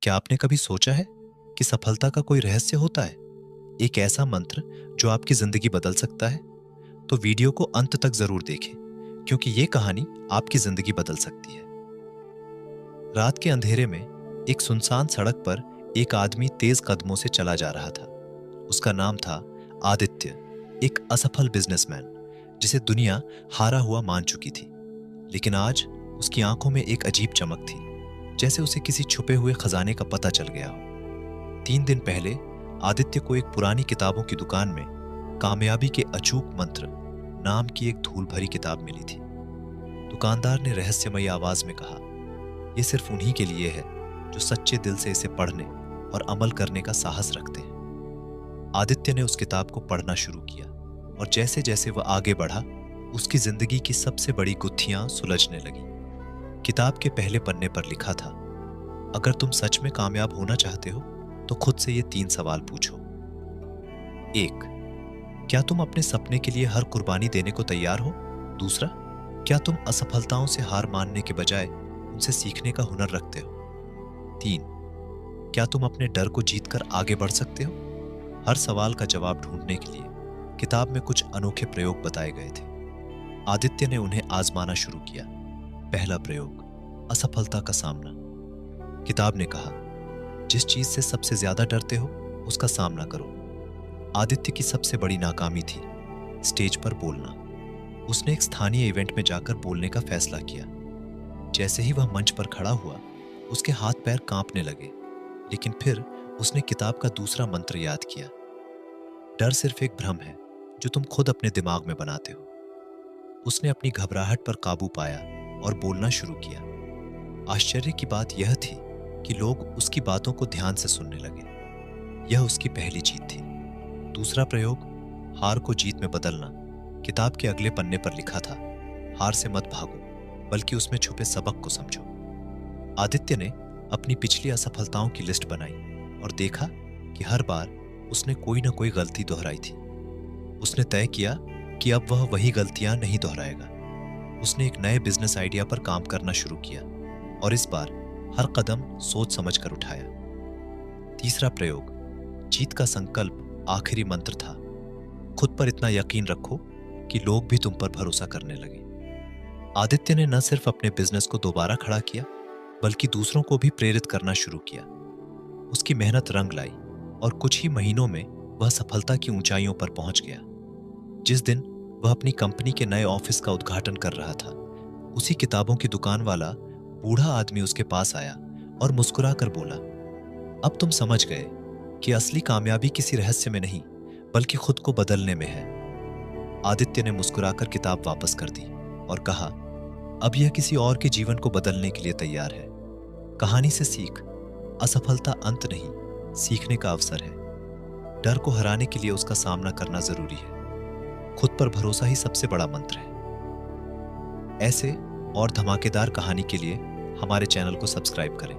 क्या आपने कभी सोचा है कि सफलता का कोई रहस्य होता है? एक ऐसा मंत्र जो आपकी जिंदगी बदल सकता है? तो वीडियो को अंत तक जरूर देखें, क्योंकि ये कहानी आपकी जिंदगी बदल सकती है। रात के अंधेरे में एक सुनसान सड़क पर एक आदमी तेज कदमों से चला जा रहा था। उसका नाम था आदित्य, एक असफल बिजनेसमैन जिसे दुनिया हारा हुआ मान चुकी थी। लेकिन आज उसकी आंखों में एक अजीब चमक थी, जैसे उसे किसी छुपे हुए खजाने का पता चल गया हो। 3 दिन पहले आदित्य को एक पुरानी किताबों की दुकान में कामयाबी के अचूक मंत्र नाम की एक धूल भरी किताब मिली थी। दुकानदार ने रहस्यमयी आवाज में कहा, यह सिर्फ उन्हीं के लिए है जो सच्चे दिल से इसे पढ़ने और अमल करने का साहस रखते हैं। आदित्य ने उस किताब को पढ़ना शुरू किया और जैसे जैसे वह आगे बढ़ा, उसकी जिंदगी की सबसे बड़ी गुत्थियां सुलझने लगी। किताब के पहले पन्ने पर लिखा था, अगर तुम सच में कामयाब होना चाहते हो तो खुद से ये 3 सवाल पूछो। 1. क्या तुम अपने सपने के लिए हर कुर्बानी देने को तैयार हो? दूसरा, क्या तुम असफलताओं से हार मानने के बजाय उनसे सीखने का हुनर रखते हो? 3. क्या तुम अपने डर को जीतकर आगे बढ़ सकते हो? हर सवाल का जवाब ढूंढने के लिए किताब में कुछ अनोखे प्रयोग बताए गए थे। आदित्य ने उन्हें आजमाना शुरू किया। पहला प्रयोग, असफलता का सामना। किताब ने कहा, जिस चीज से सबसे ज्यादा डरते हो उसका सामना करो। आदित्य की सबसे बड़ी नाकामी थी स्टेज पर बोलना। उसने एक स्थानीय इवेंट में जाकर बोलने का फैसला किया। जैसे ही वह मंच पर खड़ा हुआ, उसके हाथ पैर कांपने लगे। लेकिन फिर उसने किताब का दूसरा मंत्र याद किया, डर सिर्फ एक भ्रम है जो तुम खुद अपने दिमाग में बनाते हो। उसने अपनी घबराहट पर काबू पाया और बोलना शुरू किया। आश्चर्य की बात यह थी कि लोग उसकी बातों को ध्यान से सुनने लगे। यह उसकी पहली जीत थी। दूसरा प्रयोग, हार को जीत में बदलना। किताब के अगले पन्ने पर लिखा था, हार से मत भागो, बल्कि उसमें छुपे सबक को समझो। आदित्य ने अपनी पिछली असफलताओं की लिस्ट बनाई और देखा कि हर बार उसने कोई ना कोई गलती दोहराई थी। उसने तय किया कि अब वह वही गलतियां नहीं दोहराएगा। उसने एक नए बिजनेस आइडिया पर काम करना शुरू किया और इस बार हर कदम सोच समझकर उठाया। तीसरा प्रयोग, जीत का संकल्प आखिरी मंत्र था। खुद पर इतना यकीन रखो कि लोग भी तुम पर भरोसा करने लगे। आदित्य ने न सिर्फ अपने बिजनेस को दोबारा खड़ा किया, बल्कि दूसरों को भी प्रेरित करना शुरू किया। उसकी मेहनत रंग लाई और कुछ ही महीनों में वह सफलता की ऊंचाइयों पर पहुंच गया। जिस दिन वह अपनी कंपनी के नए ऑफिस का उद्घाटन कर रहा था, उसी किताबों की दुकान वाला बूढ़ा आदमी उसके पास आया और मुस्कुराकर बोला, अब तुम समझ गए कि असली कामयाबी किसी रहस्य में नहीं, बल्कि खुद को बदलने में है। आदित्य ने मुस्कुराकर किताब वापस कर दी और कहा, अब यह किसी और के जीवन को बदलने के लिए तैयार है। कहानी से सीख, असफलता अंत नहीं, सीखने का अवसर है। डर को हराने के लिए उसका सामना करना जरूरी है। खुद पर भरोसा ही सबसे बड़ा मंत्र है। ऐसे और धमाकेदार कहानी के लिए हमारे चैनल को सब्सक्राइब करें।